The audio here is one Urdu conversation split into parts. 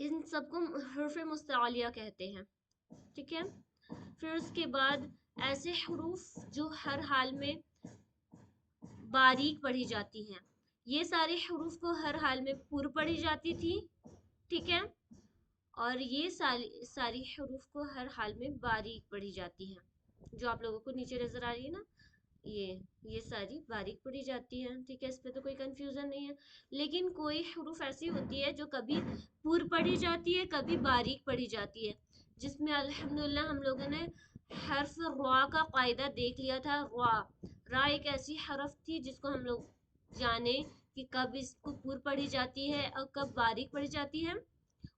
ان سب کو حروف مستعلیہ کہتے ہیں. ٹھیک ہے. پھر اس کے بعد ایسے حروف جو ہر حال میں باریک پڑھی جاتی ہیں. یہ سارے حروف کو ہر حال میں پر پڑھی جاتی تھی. ٹھیک ہے. اور یہ ساری حروف کو ہر حال میں باریک پڑھی جاتی ہیں. جو آپ لوگوں کو نیچے نظر آ رہی ہے نا، یہ ساری باریک پڑھی جاتی ہیں. ٹھیک ہے. اس پہ تو کوئی کنفیوژن نہیں ہے. لیکن کوئی حروف ایسی ہوتی ہے جو کبھی پر پڑھی جاتی ہے، کبھی باریک پڑھی جاتی ہے، جس میں الحمدللہ ہم لوگوں نے حرف را کا قاعدہ دیکھ لیا تھا. را ایک ایسی حرف تھی جس کو ہم لوگ جانے کہ کب اس کو پر پڑھی جاتی ہے اور کب باریک پڑھی جاتی ہے.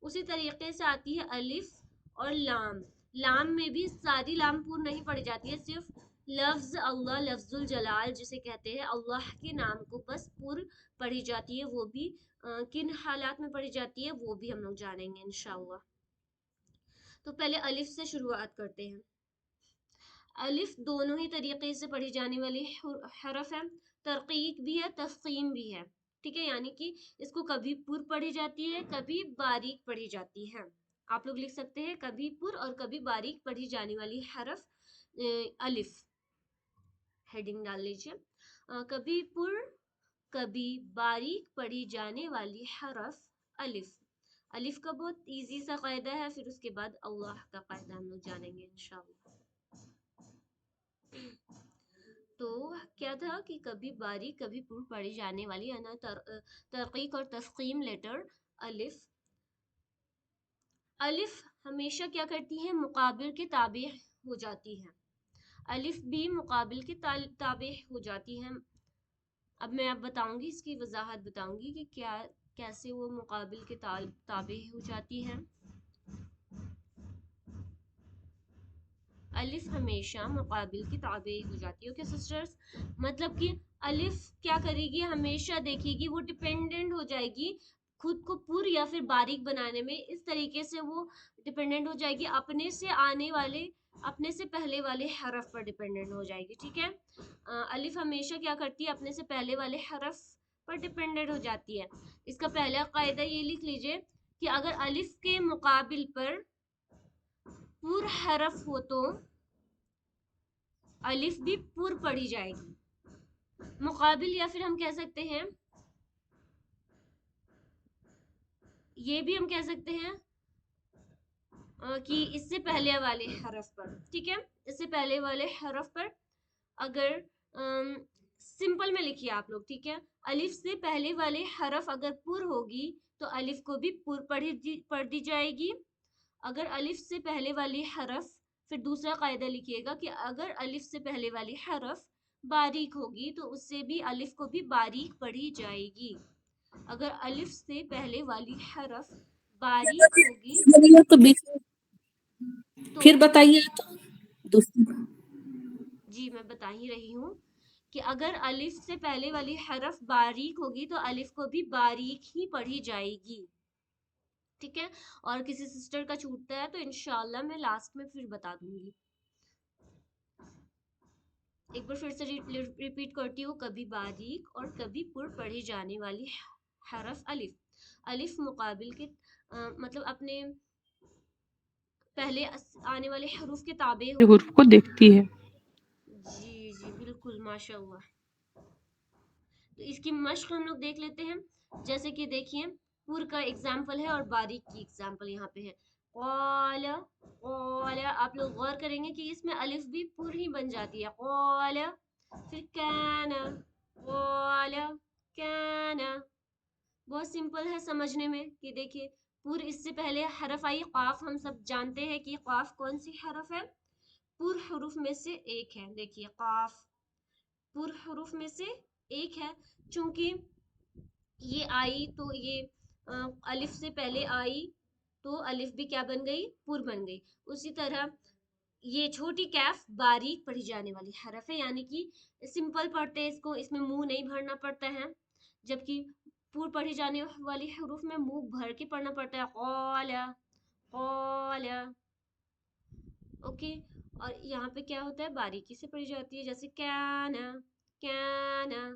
اسی طریقے سے آتی ہے الف اور لام. لام میں بھی ساری لام پور نہیں پڑھی جاتی ہے، صرف لفظ اللہ، لفظ الجلال جسے کہتے ہیں، اللہ کے نام کو بس پور پڑھی جاتی ہے. وہ بھی کن حالات میں پڑھی جاتی ہے وہ بھی ہم لوگ جانیں گے انشاءاللہ. تو پہلے الف سے شروعات کرتے ہیں. الف دونوں ہی طریقے سے پڑھی جانے والی حرف ہے. ترقیق بھی ہے، تفخیم بھی ہے. ٹھیک ہے. یعنی کہ اس کو کبھی پر پڑھی جاتی ہے، کبھی باریک پڑھی جاتی ہے. آپ لوگ لکھ سکتے ہیں کبھی پر اور کبھی باریک پڑھی جانے والی حرف الف. ہیڈنگ ڈال لیجیے. کبھی پر کبھی باریک پڑھی جانے والی حرف الف. الف کا بہت ایزی سا قاعدہ ہے، پھر اس کے بعد اللہ کا قاعدہ ہم لوگ جانیں گے انشاءاللہ. تو کیا تھا کہ کبھی باریک کبھی پر پڑھی جانے والی ہے نا ترقیق اور تفخیم لیٹر الف. الف ہمیشہ کیا کرتی ہے؟ مقابل کے تابع ہو جاتی ہے. الف بھی مقابل کے تابع ہو جاتی ہے. اب میں اب بتاؤں گی، اس کی وضاحت بتاؤں گی کہ کیسے وہ مقابل کے تابع ہو جاتی ہے. الف ہمیشہ مقابل کی تابع ہو جاتی ہے. اوکے سسٹرز، مطلب کہ الف کیا کرے گی؟ ہمیشہ دیکھے گی وہ ڈیپینڈنٹ ہو جائے گی خود کو پر یا پھر باریک بنانے میں. اس طریقے سے وہ ڈیپینڈنٹ ہو جائے گی اپنے سے آنے والے، اپنے سے پہلے والے حرف پر ڈیپینڈنٹ ہو جائے گی. ٹھیک ہے. الف ہمیشہ کیا کرتی ہے؟ اپنے سے پہلے والے حرف پر ڈیپینڈنٹ ہو جاتی ہے. اس کا پہلا قاعدہ یہ لکھ لیجئے کہ اگر الف کے مقابل پر پر حرف ہو تو الف بھی پر پڑھی جائے گی. مقابل یا پھر ہم کہہ سکتے ہیں، یہ بھی ہم کہہ سکتے ہیں کہ اس سے پہلے والے حرف پر. ٹھیک ہے. اس سے پہلے والے حرف پر اگر سمپل میں لکھیے آپ لوگ. ٹھیک ہے. الف سے پہلے والے حرف اگر پر ہوگی تو الف کو بھی پر پڑھ دی جائے گی. اگر الف سے پہلے والی حرف، پھر دوسرا قاعدہ لکھیے گا کہ اگر الف سے پہلے والی حرف باریک ہوگی تو اس سے بھی الف کو بھی باریک پڑھی جائے گی. اگر الف سے پہلے والی حرف باریک ہوگی تو پھر بتائیے تو دوسری. جی میں بتا ہی رہی ہوں کہ اگر الف سے پہلے والی حرف باریک ہوگی تو الف کو بھی باریک ہی پڑھی جائے گی. ٹھیک ہے. اور کسی سسٹر کا چھوٹتا ہے تو انشاءاللہ میں لاسٹ میں پھر بتا دوں گی. ایک بار پھر سے ریپیٹ کرتی ہوں. کبھی باریک اور کبھی پر پڑھی جانے والی حرف الف. الف مقابل کے مطلب اپنے پہلے آنے والے حروف کے تابع حروف کو دیکھتی ہے. جی جی بالکل ماشاء اللہ. تو اس کی مشق ہم لوگ دیکھ لیتے ہیں. جیسے کہ دیکھیے پر کا اگزامپل ہے اور باریک کی اگزامپل یہاں پہ ہے. قال قال. آپ لوگ غور کریں گے کہ اس میں الف بھی پر ہی بن جاتی ہے. قال. پھر کان. قال کان. بہت سمپل ہے سمجھنے میں کہ دیکھیے پر اس سے پہلے حرف آئی قاف. ہم سب جانتے ہیں کہ قاف کون سی حرف ہے؟ پر حروف میں سے ایک ہے. دیکھیے قاف پر حروف میں سے ایک ہے. چونکہ یہ آئی تو یہ الف سے پہلے آئی تو الف بھی کیا بن گئی؟ پر بن گئی. اسی طرح یہ چھوٹی کیف باریک پڑھی جانے والی حرف ہے، یعنی کہ سمپل پڑھتے ہیں اس کو، اس میں منہ نہیں بھرنا پڑتا ہے. جبکہ پر پڑھی جانے والی حروف میں منہ بھر کے پڑھنا پڑتا ہے. قال قال. اوکے. اور یہاں پہ کیا ہوتا ہے؟ باریکی سے پڑھی جاتی ہے. جیسے کان کان.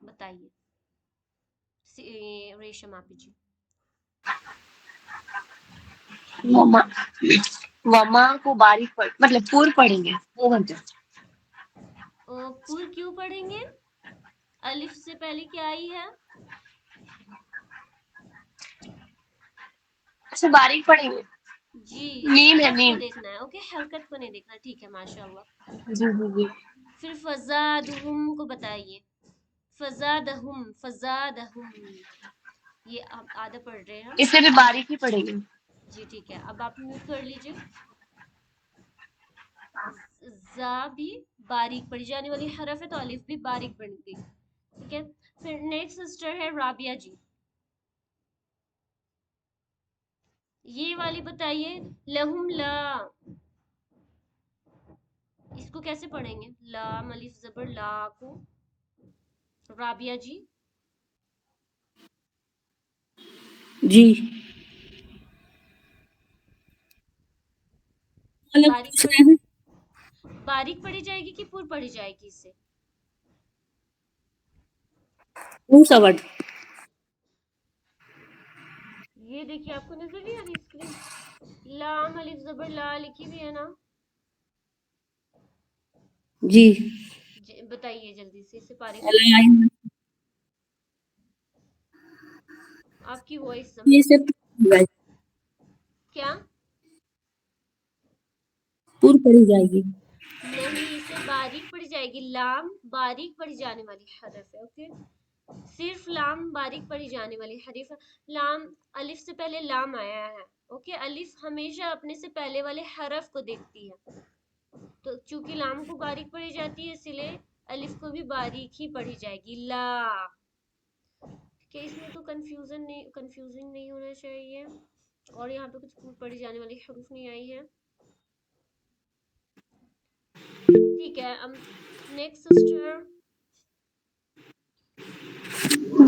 بتائیے ریشم آپ جی. وما کو باریک مطلب پور پڑھیں گے وہ بنتے. پور کیوں پڑھیں گے؟ الف سے پہلے کیا آئی ہے؟ اچھا باریک پڑھیں گے. جی نیم ہے حرف کو نیم. دیکھنا ہے. اوکے حرکت کو نہیں دیکھنا. ٹھیک ہے ماشاء اللہ. جی جی جی. پھر فزادہم کو بتائیے. فزادہم یہ آپ آدھا پڑھ رہے ہیں ہم. اسے بھی باریک ہی پڑھیں گے. جی ٹھیک ہے. اب آپ میوٹ کر لیجیے. زا بھی باریک پڑھی جانے والی حرف ہے تو الف بھی باریک بن گئی. ٹھیک ہے. پھر نیکسٹ سسٹر ہے رابعہ جی. یہ والی بتائیے لہم لا، اس کو کیسے پڑھیں گے؟ لام الف زبر لا کو. رابعہ جی. جی باریک باریک پڑھی جائے گی کہ پور پڑھی جائے گی؟ اس سے یہ دیکھیے آپ کو نظر نہیں آ رہی اسکرین؟ لام الف زبر لا لکھی ہوئی ہے نا. جی بتائیے جلدی سے اسے باریک. آپ کی وائس کیا پور پڑھی جائے گی. نہیں، اسے باریک پڑھی جائے گی. لام باریک پڑھی جانے والی حرف ہے. اوکے صرف لام باریک پڑھی جانے والی حرف. لام الف سے پہلے لام آیا ہے. اوکے الف ہمیشہ اپنے سے پہلے والے حرف کو دیکھتی ہے. تو چونکہ لام کو باریک پڑھی جاتی ہے اسی لیے الف کو بھی باریک ہی پڑھی جائے گی. لا کہ اس میں تو کنفیوزنگ نہیں ہونا چاہیے. اور یہاں پہ کچھ پڑھی جانے والی حروف نہیں آئی ہے. ٹھیک ہے. Next sister.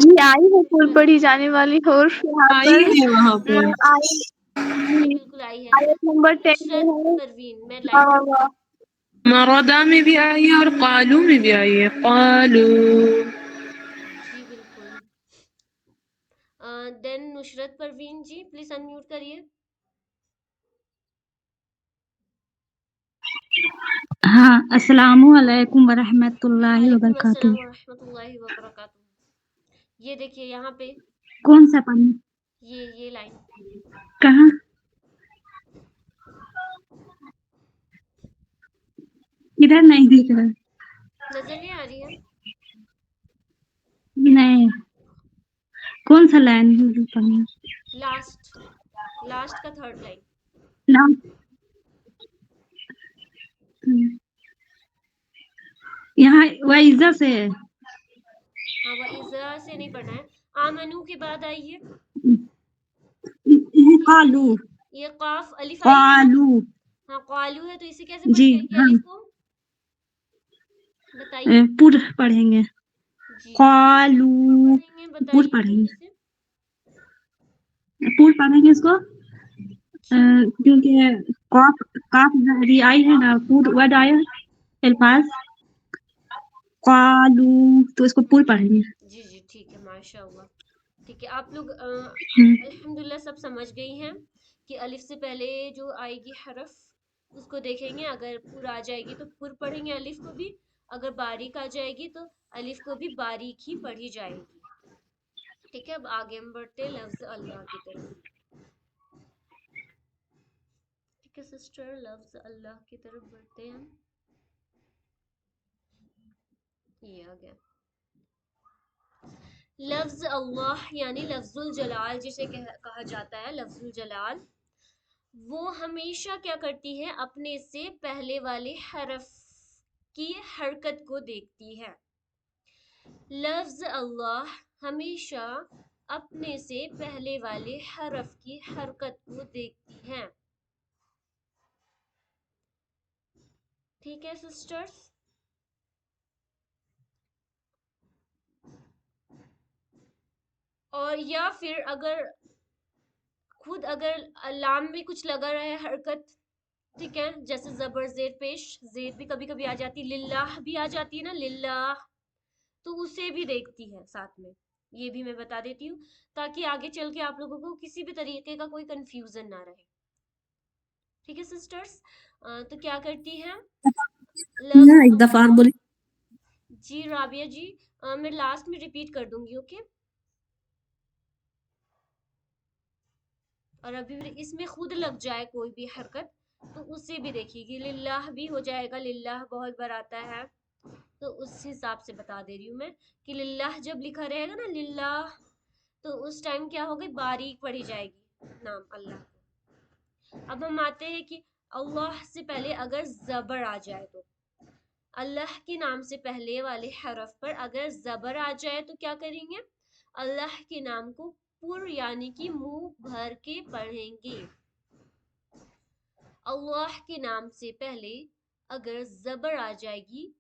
جی آئی ہے پور پڑھی جانے والی حروف یہاں پر. وہاں پر آئی. جی بالکل آئی ہے. آیت نمبر 10 نصرت میں ہے. پروین میں لائن مرودا میں بھی آئی ہے اور قالو میں بھی آئی ہے. قالو. جی بالکل. دین نصرت پروین جی پلیز انمیوٹ کریے. ہاں السلام علیکم ورحمۃ اللہ وعلیکم وبرکاتہ. السلام ورحمۃ اللہ وبرکاتہ. یہ دیکھیے یہاں پہ کون سا پڑھنا؟ یہ لائن کہاں؟ ادھر نہیں دکھ رہا. نظر نہیں آ رہی ہے؟ نہیں. کون سا لائن پڑھنا؟ لاسٹ کا تھرڈ لائن. نام یہاں وائزہ سے ہے. ہاں وہ ازرا سے نہیں پڑھنا ہے. آمنو کے بعد آئیے. قالو. یہ قاف الف آئی ہے نا؟ قالو. ہاں قالو ہے تو اسے کیسے پڑھی جی جائے گی ہاں الف کو؟ بتائیے. پور پڑھیں گے. جی قالو. پور پڑھیں گے. پور بتائیے پڑھیں جلدی گے. سے. پور پڑھیں گے اس کو کیوں؟ کیونکہ قاف ابھی آئی ہے نا. پور ورڈ آیا الفاظ قالو تو اس کو پور پڑھیں گے. جی جی ٹھیک ہے ماشاء اللہ. ٹھیک ہے آپ لوگ الحمدللہ سب سمجھ گئی ہیں کہ الف سے پہلے جو آئے گی حرف اس کو دیکھیں گے. اگر پور آ جائے گی تو پور پڑھیں گے الف کو بھی. اگر باریک آ جائے گی تو الف کو بھی باریک ہی پڑھی جائے گی. ٹھیک ہے. اب آگے ہم بڑھتے لفظ اللہ کی طرف. ٹھیک ہے سسٹر لفظ اللہ کی طرف بڑھتے ہیں. یہ آ گیا لفظ اللہ یعنی لفظ الجلال جسے کہا جاتا ہے. لفظ الجلال وہ ہمیشہ کیا کرتی ہے؟ اپنے سے پہلے والے حرف کی حرکت کو دیکھتی ہے. لفظ اللہ ہمیشہ اپنے سے پہلے والے حرف کی حرکت کو دیکھتی ہے. ٹھیک ہے سسٹرز. اور یا پھر اگر لام میں کچھ لگا رہے حرکت، ٹھیک ہے، جیسے زبر زیر پیش، زیر بھی کبھی کبھی آ جاتی. للہ بھی آ جاتی ہے نا. للہ تو اسے بھی دیکھتی ہے ساتھ میں. یہ بھی میں بتا دیتی ہوں تاکہ آگے چل کے آپ لوگوں کو کسی بھی طریقے کا کوئی کنفیوژن نہ رہے. ٹھیک ہے سسٹرس. تو کیا کرتی ہے ایک دفعہ اور بولی. جی رابعہ جی میں لاسٹ میں ریپیٹ کر دوں گی. اوکے. اور ابھی اس میں خود لگ جائے کوئی بھی حرکت تو اسے بھی دیکھیے گی. للہ بھی ہو جائے گا, للہ بہت بار آتا ہے تو اس حساب سے بتا دے رہی ہوں میں کہ للہ جب لکھا رہے گا نا للہ تو اس ٹائم کیا ہوگا, باریک پڑھی جائے گی نام اللہ. اب ہم آتے ہیں کہ اللہ سے پہلے اگر زبر آ جائے تو اللہ کے نام سے پہلے والے حرف پر اگر زبر آ جائے تو کیا کریں گے, اللہ کے نام کو پر یعنی کہ منہ بھر کے پڑھیں گے. اللہ کے نام سے پہلے اگر زبر آ جائے گی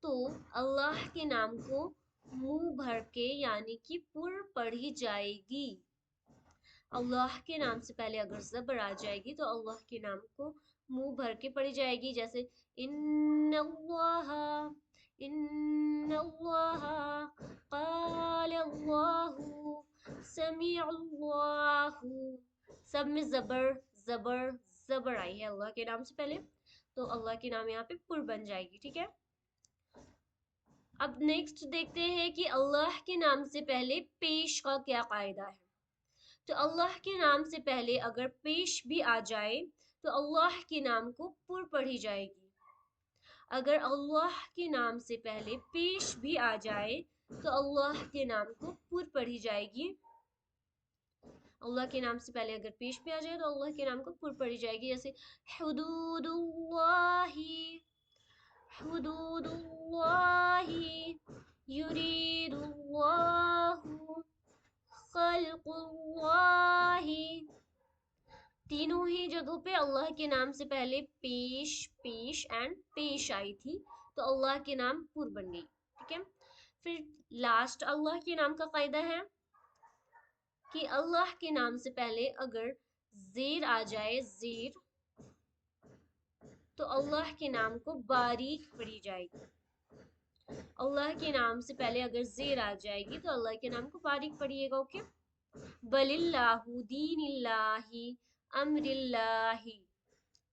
تو اللہ کے نام کو منہ بھر کے یعنی کہ پر پڑھی جائے گی. اللہ کے نام سے پہلے اگر زبر آ جائے گی تو اللہ کے نام کو منہ بھر کے پڑھی جائے گی. جیسے ان اللہ قال اللہ سمیع اللہ, سب میں زبر زبر زبر آئی ہے اللہ کے نام سے پہلے تو اللہ کے نام یہاں پہ پر بن جائے گی. ٹھیک ہے. اب نیکسٹ دیکھتے ہیں کہ اللہ کے نام سے پہلے پیش کا کیا قاعدہ ہے. تو اللہ کے نام سے پہلے اگر پیش بھی آ جائے تو اللہ کے نام کو پر پڑھی جائے گی. اگر اللہ کے نام سے پہلے پیش بھی آ جائے تو اللہ کے نام کو پر پڑھی جائے گی. اللہ کے نام سے پہلے اگر پیش بھی آ جائے تو اللہ کے نام کو پر پڑھی جائے گی. جیسے حدود اللہ حدود اللہ یرید اللہ خلق اللہ. تینوں ہی جگہوں پہ اللہ کے نام سے پہلے پیش پیش اینڈ پیش آئی تھی تو اللہ کے نام پر بن گئی. ٹھیک ہے. پھر لاسٹ اللہ کے نام کا قاعدہ ہے کہ اللہ کے نام سے پہلے اگر زیر آ جائے زیر تو اللہ کے نام کو باریک پڑھی جائے گی. اللہ کے نام سے پہلے اگر زیر آ جائے گی تو اللہ کے نام کو باریک پڑھیے گا. اوکے. بل اللہ دین اللہ امر اللہ,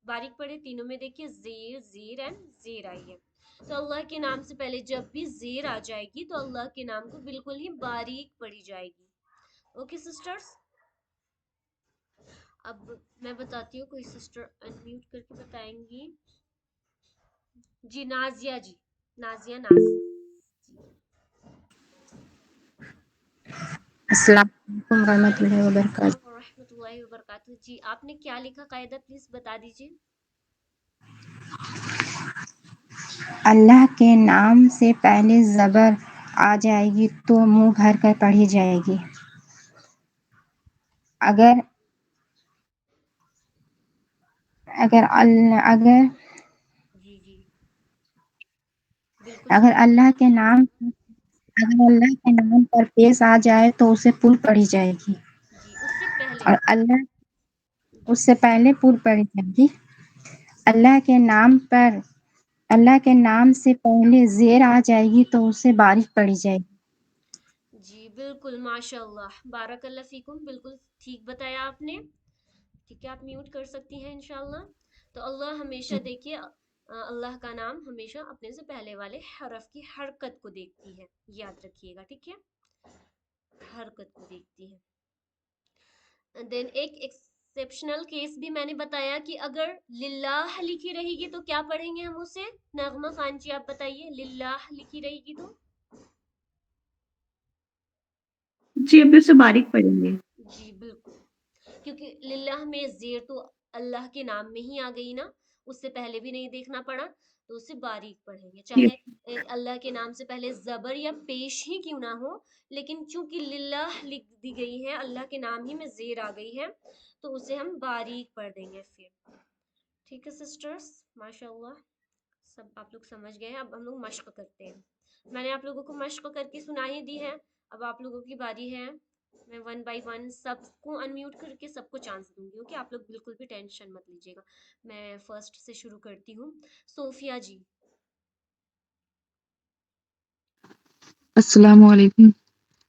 باریک پڑھے. تینوں میں دیکھیے زیر زیر اینڈ زیر آئی ہے تو اللہ کے نام سے پہلے جب بھی زیر آ جائے گی تو اللہ کے نام کو بالکل ہی باریک پڑھی جائے گی. Okay sisters. اب میں بتاتی ہوں, کوئی سسٹر انمیوٹ کر کے بتائیں گی. جی نازیہ جی, نازیہ ناز. السلام علیکم ورحمۃ اللہ وعلیکم وبرکاتہ. السلام ورحمۃ اللہ وبرکاتہ. جی آپ نے کیا لکھا قاعدہ پلیز بتا دیجیے. اللہ کے نام سے پہلے زبر آ جائے گی تو منہ بھر کر پڑھی جائے گی. اگر جی جی بالکل اگر اللہ کے نام پر پیش آ جائے تو اسے پر پڑھی جائے گی. جی اس سے پہلے. اور اس سے پہلے پر پڑھی جائے گی. اللہ کے نام سے پہلے زیر آ جائے گی تو اسے باریک پڑھی جائے گی. جی بالکل ماشاء اللہ, بارک اللہ فیکم, بالکل ٹھیک بتایا آپ نے. ٹھیک ہے, آپ میوٹ کر سکتی ہیں انشاءاللہ. تو اللہ ہمیشہ دیکھیے اللہ کا نام ہمیشہ اپنے سے پہلے والے حرف کی حرکت کو دیکھتی ہے, یاد رکھیے گا. ٹھیک ہے, حرکت کو دیکھتی ہے. دین ایک ایکسیپشنل کیس بھی میں نے بتایا کہ اگر للہ لکھی رہے گی تو کیا پڑھیں گے ہم اسے. نغمہ خان جی آپ بتائیے, للہ لکھی رہے گی تو جی ابھی اسے باریک پڑھیں گے. جی بالکل, کیونکہ للہ میں زیر تو اللہ کے نام میں ہی آ گئی نا, اس سے پہلے بھی نہیں دیکھنا پڑا تو اسے باریک پڑھیں گے. چاہے اللہ کے نام سے پہلے زبر یا پیش ہی کیوں نہ ہو, لیکن چونکہ للہ لکھ دی گئی ہے, اللہ کے نام ہی میں زیر آ گئی ہے تو اسے ہم باریک پڑھ دیں گے پھر. ٹھیک ہے سسٹرز, ماشاء اللہ سب آپ لوگ سمجھ گئے ہیں. اب ہم لوگ مشق کرتے ہیں. میں نے آپ لوگوں کو مشق کر کے سنا ہی دی ہے, اب آپ لوگوں کی باری ہے. میں 1 بائی 1 سب کو انمیوٹ کر کے سب کو چانس دوں گی. اوکے, آپ لوگ بالکل بھی ٹینشن مت لیجیے گا. میں فرسٹ سے شروع کرتی ہوں. صوفیہ جی. السلام علیکم.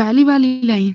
پہلی والی لائن.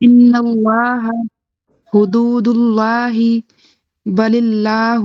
ان اللہ حدود اللہ بل اللہ.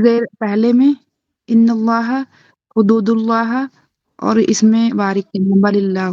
زیر پہلے میں ان اللہ حدود اللہ اور اس میں باریک کرنا بل اللہ.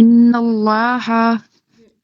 ان اللہ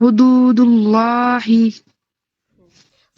حدود اللہ.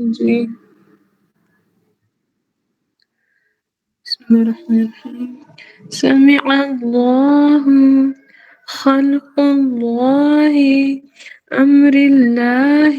جی. بسم الله الرحمن الرحيم. سمع الله خلق الله أمر الله.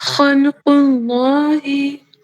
خلق الله.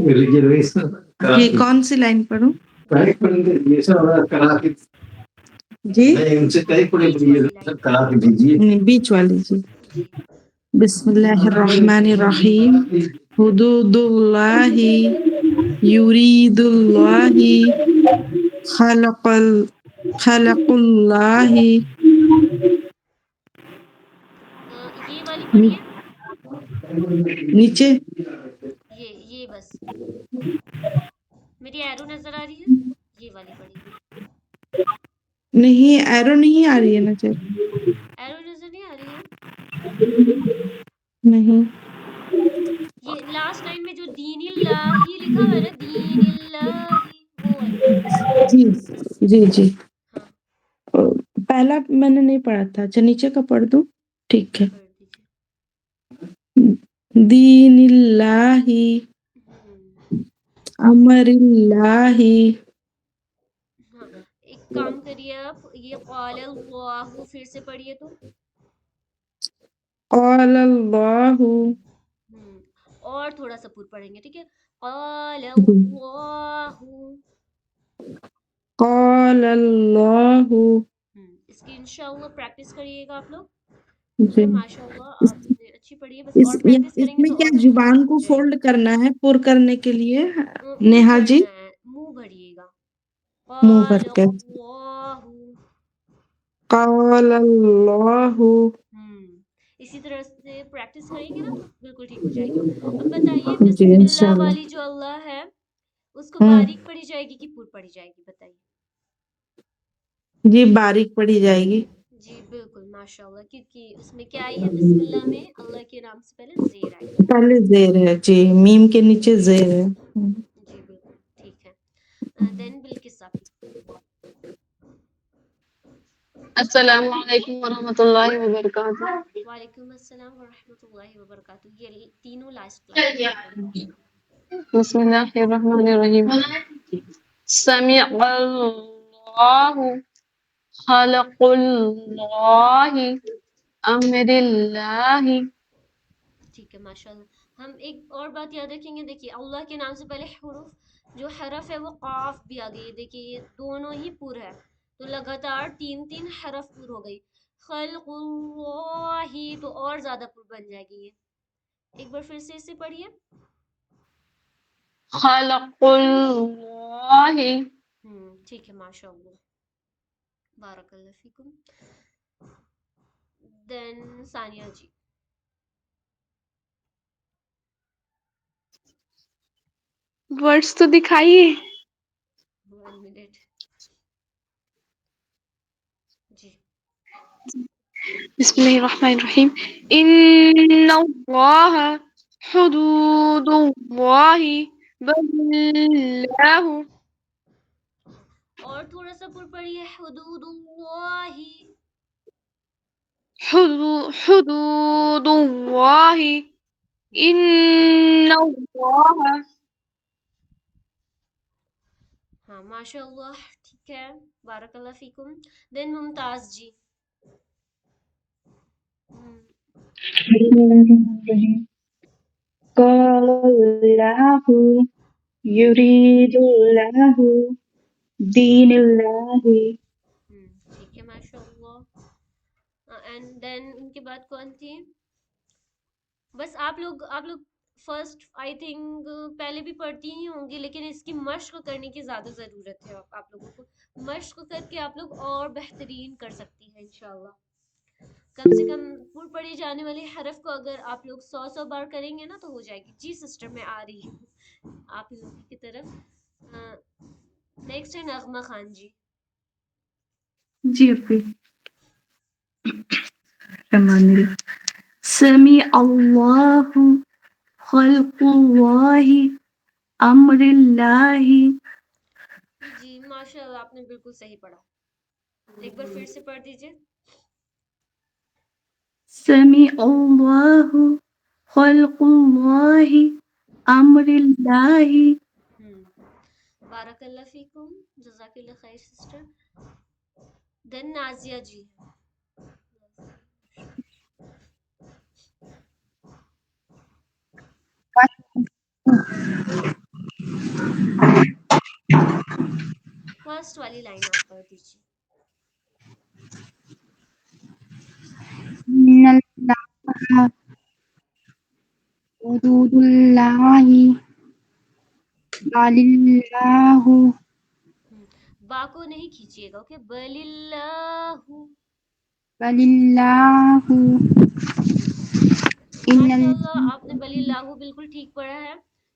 یہ کون سی لائن پڑھوں جی بیچ والی جی جی بسم اللہ الرحمن الرحیم حدود اللہ یرید اللہ خلق اللہ یہ والی پڑھیے نیچے یہ بس میری ایرو نظر آ رہی ہے یہ والی پڑھیے نہیں ایرو نہیں آ رہی ہے نظر ایرو نظر نہیں آ رہی ہے نہیں یہ لاسٹ لائن میں جو دین اللہ لکھا ہوا ہے نا دین اللہ وہ والی جی جی جی ہاں پہلا میں نے نہیں پڑھا تھا اچھا نیچے کا پڑھ دوں ٹھیک جی ہے پڑھ دیجیے دین اللہ امر اللہ ہاں ایک کام کریے آپ یہ قال اللہ پھر سے پڑھیے تو قال اللہ اور تھوڑا سا پر پڑھیں گے ٹھیک ہے قال اللہ قال اللہ اس کی انشاءاللہ پریکٹس کریے گا آپ لوگ جی ماشاء اللہ آپ نے اچھی پڑھی ہے بس اور پریکٹس اس کریں گے میں تو کیا اور بہتر زبان ہو کو جائے فولڈ گی کرنا ہے پر کرنے کے لیے منہ نیہا جی بھرنا ہے منہ بھریے گا منہ بھر قال کے اللہ قال اللہ اسی طرح سے پریکٹس کریں گے نا تو بالکل ٹھیک ہو جائے گی اب بتائیے جی بسم اللہ انشاءاللہ والی جو اللہ ہے اس کو ہوں باریک پڑھی جائے گی کہ پر پڑھی جائے گی بتائیے جی باریک پڑھی جائے گی جی بالکل ماشاء اللہ کیونکہ اس میں کیا آئی ہے بسم اللہ میں اللہ کے نام سے پہلے زیر آئی ہے پہلے زیر ہے جی میم کے نیچے زیر ہے جی بالکل ٹھیک ہے دین بالکل آپ السلام علیکم ورحمۃ اللہ وبرکاتہ وعلیکم السلام ورحمۃ اللہ وبرکاتہ یہ تینوں لاسٹ لائن پڑھیں گے بسم اللہ الرحمن الرحیم سمیع اللہ خلق اللہ امر اللہ ٹھیک ہے ماشاء اللہ ہم ایک اور بات یاد رکھیں گے دیکھیے اللہ کے نام سے پہلے حروف جو حرف ہے وہ قاف بھی آ گئی ہے دیکھیے یہ دونوں ہی پر ہے تو لگاتار تین حرف پر ہو گئی خلق اللہ تو اور زیادہ پر بن جائے گی یہ ایک بار پھر سے اسے پڑھیے خلق اللہ ٹھیک ہے ماشاء اللہ بارک اللہ فیکم دین ثانیہ جی ورڈز تو دکھائیے 1 منٹ جی بسم اللہ الرحمن الرحیم ان اللہ حدود اللہ بلہ اور تھوڑا سا پر پڑھیے حدود اللہ حدود اللہ ان اللہ ہاں ماشاء اللہ ٹھیک ہے بارک اللہ فیکم دین ممتاز جی قال اللہ یرید اللہ دین اللہ ٹھیک ہے ماشاء اللہ اینڈ دین ان کے بعد کون تھی بس آپ لوگ فرسٹ آئی تھنک پہلے بھی پڑھتی ہی ہوں گی لیکن اس کی مشق کرنے کی زیادہ ضرورت ہے آپ لوگوں کو مشق کر کے آپ لوگ اور بہترین کر سکتی ہیں انشاءاللہ کم سے کم پر پڑھی جانے والی حرف کو اگر آپ لوگ 100 بار کریں گے نا تو ہو جائے گی جی سسٹر میں آ رہی ہوں آپ لوگوں کی طرف نیکسٹ ہے نغمہ خان جی جی اپی سمیع اللہ خلق اللہ امر اللہ جی ماشاء اللہ آپ نے بالکل صحیح پڑھا ایک بار پھر سے پڑھ دیجیے سمیع اللہ خلق اللہ امر اللہ بارک اللہ فیکم جزاک اللہ خیر سسٹر دین نازیہ جی فرسٹ والی لائن آپ پڑھ دیجیے. إن الله حدود الله ولله با کو نہیں کھینچیے گا. اوکے بل اللہ. ولله إن ماشاء اللہ آپ نے بل اللہ بالکل ٹھیک پڑھا ہے،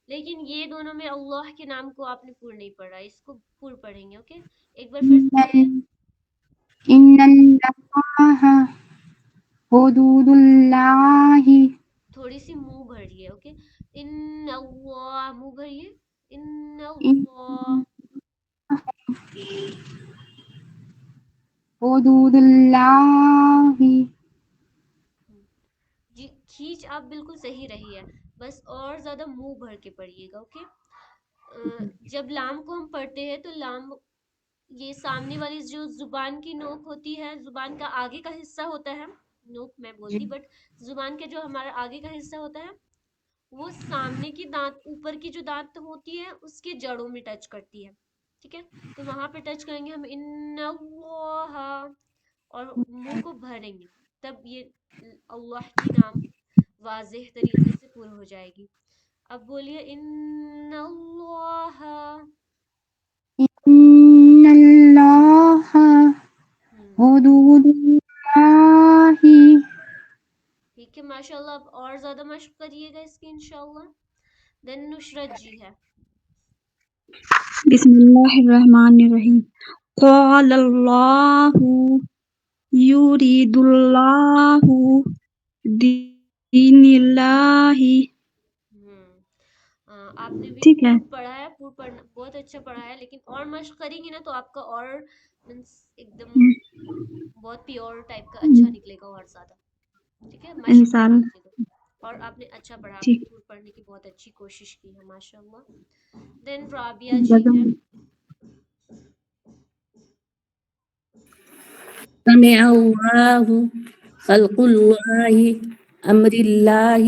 لیکن یہ دونوں میں اللہ کے نام کو آپ نے پور نہیں پڑھا، اس کو پور پڑھیں گے. اوکے ایک بار پھر سے بولیے. إن الله حدود الله تھوڑی سی منہ بھریے. اوکے ان اللہ، منہ بھریے. ان اللہ. حدود الله جی کھینچ آپ بالکل صحیح رہی ہے، بس اور زیادہ منہ بھر کے پڑھیے گا. اوکے جب لام کو ہم پڑھتے ہیں تو لام یہ سامنے والی جو زبان کی نوک ہوتی ہے، زبان کا آگے کا حصہ ہوتا ہے، نوک میں بولتی بٹ زبان کا جو ہمارا آگے کا حصہ ہوتا ہے وہ سامنے کی دانت، اوپر کی جو دانت ہوتی ہے اس کے جڑوں میں ٹچ کرتی ہے. ٹھیک ہے تو وہاں پہ ٹچ کریں گے ہم ان اللہ، اور منہ کو بھریں گے، تب یہ اللہ کی نام واضح طریقے سے پورا ہو جائے گی. اب بولیے ان اللہ. إن الله حدود الله ٹھیک ہے ماشاء اللہ. اب اور زیادہ مشق کریے گا اس کی انشاءاللہ. دین نشرت جی ہے. بسم اللہ الرحمن الرحیم. قال اللہ یرید اللہ دین اللہ. آپ نے بھی ٹھیک ہے. پور پڑھا ہے، پور پڑھنا بہت اچھا پڑھا ہے، لیکن اور مشق کریں گے نا تو آپ کا اور مینس ایک دم بہت پیور ٹائپ کا اچھا نکلے گا اور زیادہ. ٹھیک ہے مشق کر انشاءاللہ. لیجیے گا. اور آپ نے اچھا پڑھا، آپ نے ٹھیک. پور پڑھنے کی بہت اچھی کوشش کی ہے ماشاء اللہ. دین رابعہ جی ہے. سمع اللہ خلق اللہ امر اللہ.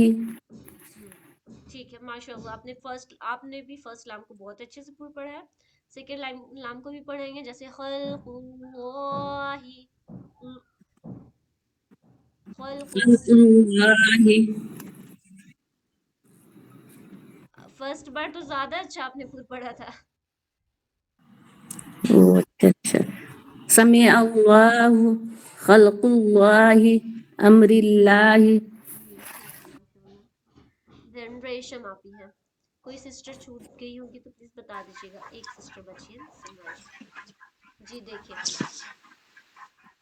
ٹھیک ہے ماشاء اللہ. آپ نے بھی فرسٹ لام کو بہت اچھے سے پور پڑھا ہے. سیکنڈ لام کو بھی پڑھیں گے جیسے خلق اللہ. خلق خلق اللہ. فرسٹ بار تو زیادہ اچھا آپ نے پور پڑھا تھا. اچھا. سمع اللہ خلق اللہ امر اللہ. دین ریشم آپ ہی ہیں. کوئی سسٹر چھوٹ گئی ہوگی تو پلیز بتا دیجیے گا. ایک سسٹر بچی ہے سمرا جی. جی دیکھیے.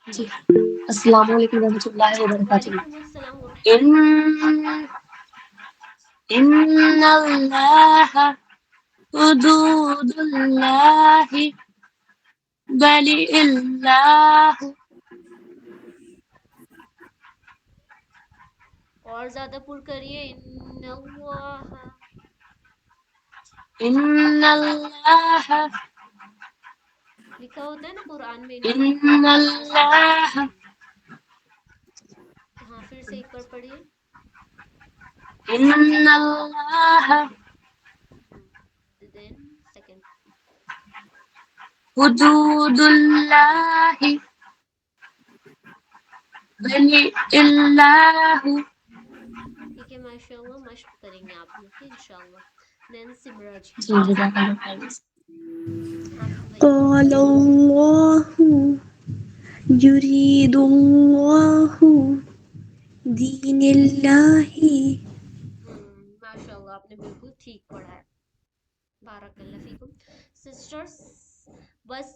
جی السلام علیکم ورحمۃ اللہ وبرکاتہ. وعلیکم السلام ورحمۃ ان اللہ حدود اللہ ولی اللہ. اور زیادہ پور کریے. ان اللہ لکھا ہوتا ہے نا قرآن میں ان اللہ. ہاں پھر سے ایک بار پڑھیے. ان اللہ دین سیکنڈ. حدود اللہ ولی اللہ. ٹھیک ہے ماشاء اللہ. مشق کریں گے آپ بھی. اوکے انشاء اللہ. دین سمرا جی. جی جزاک اللہ خیر. آپ بھائی. قال اللہ یرید اللہ دین اللہ. ماشاء اللہ آپ نے بالکل ٹھیک پڑھا ہے. بارک اللہ فیکم. سسٹرس بس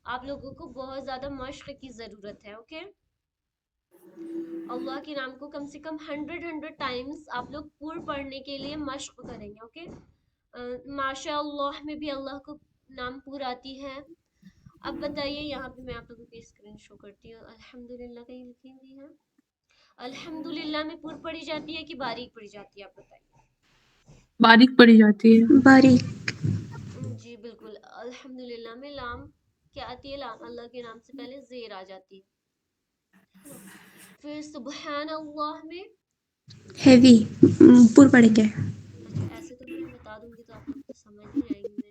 آپ لوگوں کو بہت زیادہ مشق کی ضرورت ہے. اوکے اللہ کے نام کو کم سے کم 100 ٹائمز آپ لوگ پور پڑھنے کے لیے مشق کریں گے. اوکے ماشاء اللہ میں بھی اللہ کو نام پور آتی ہے. اب بتائیے یہاں پہ میں آپ لوگوں کی اسکرین شو کرتی ہوں. الحمدللہ کہیں لکھی ہوئی ہے. الحمدللہ میں پور پڑھی جاتی ہے کہ باریک پڑھی جاتی ہے؟ آپ بتائیے. باریک پڑھی جاتی ہے. باریک. جی بالکل. الحمدللہ میں لام کیا آتی ہے؟ لام اللہ کے نام سے پہلے زیر آ جاتی ہے. پھر سبحان اللہ میں ہیوی پور پڑھ کے. اچھا ایسے تو میں بتا دوں گی تو آپ لوگ تو سمجھ ہی جائیں گے.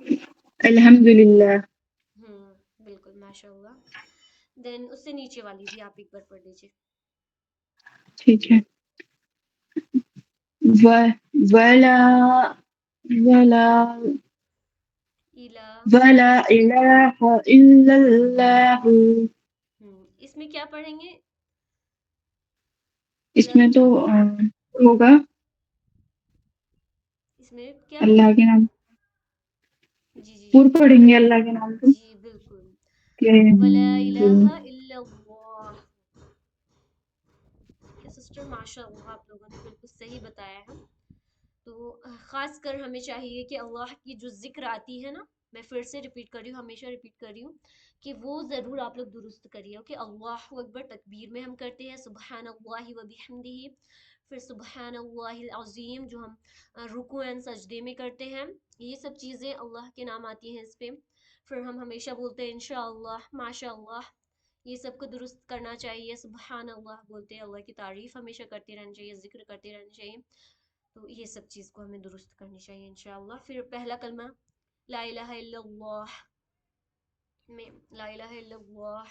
الحمدللہ. بالکل ماشاء اللہ. دین اس سے نیچے والی بھی آپ ایک بار پڑھ لیجیے. ٹھیک ہے. ولا الہ الا اللہ. اس میں کیا پڑھیں گے؟ اس میں تو ہوگا اس میں کیا؟ اللہ کے نام. جی جی پور پڑھیں گے اللہ کے نام کو. جی بالکل. ولا الہ الا اللہ. سسٹر ماشاء اللہ آپ لوگوں نے بالکل صحیح بتایا ہے. تو خاص کر ہمیں چاہیے کہ اللہ کی جو ذکر آتی ہے نا، میں پھر سے ریپیٹ کر رہی ہوں، ہمیشہ ریپیٹ کر رہی ہوں کہ وہ ضرور آپ لوگ درست کریے. کہ اللہ اکبر تکبیر میں ہم کرتے ہیں سبحان اللہ و بحمدہ، پھر سبحان اللہ العظیم جو ہم رکوع اینڈ سجدے میں کرتے ہیں، یہ سب چیزیں اللہ کے نام آتی ہیں اس پہ. پھر ہم ہمیشہ بولتے ہیں انشاءاللہ، ماشاء اللہ، یہ سب کو درست کرنا چاہیے. سبحان اللہ بولتے ہیں، اللہ کی تعریف ہمیشہ کرتے رہنا چاہیے، ذکر کرتے رہنا چاہیے. تو یہ سب چیز کو ہمیں درست کرنی چاہیے انشاءاللہ. پھر پہلا کلمہ لا الہ الا اللہ میں لا الہ الا اللہ،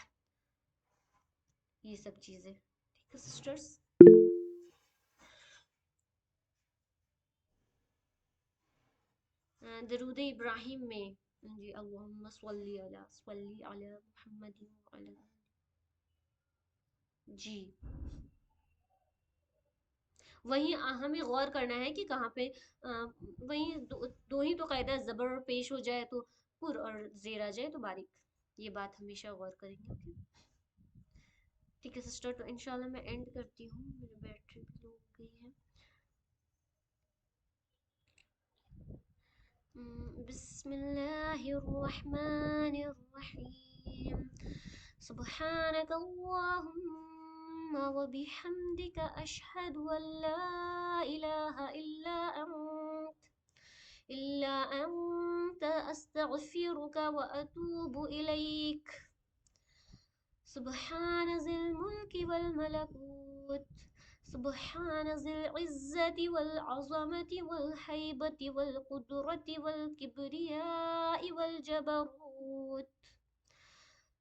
یہ سب چیزیں. ٹھیک ہے سسٹرس. درود ابراہیم میں جی اللہم صلی علی محمد وعلی جی. وہیں ہمیں غور کرنا ہے کہ کہاں پہ وہیں دو ہی تو قاعدہ، زبر پیش ہو جائے تو پر اور زیر آ جائے تو باریک. یہ بات ہمیشہ غور کریں گے. اوکے ٹھیک ہے سسٹر. تو انشاءاللہ میں اینڈ کرتی ہوں، میری بیٹری بھی لو ہو گئی ہے. بسم اللہ الرحمن الرحیم. سبحانک اللہم وبحمدک اشہد ان لا الہ الا انت استغفرک واتوب الیک. سبحان ذی الملک والملکوت، سبحان ذی العزة والعظمة والحیبة والقدرة والکبریاء والجبروت.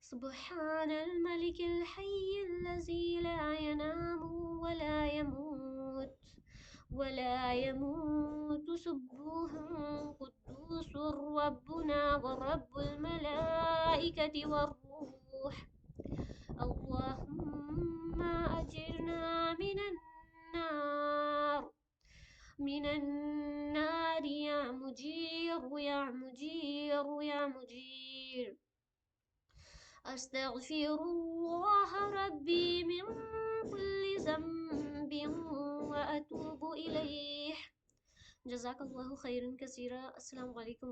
سبحان الملك الحي الذي لا ينام ولا يموت سبوح قدوس ربنا ورب الملائكة والروح. اللهم أجرنا من النار يا مجير يا مجير يا مجير. أستغفر الله ربي من كل ذنب وأتوب إليه. جزاك الله خيرا كثيرا. السلام علیکم.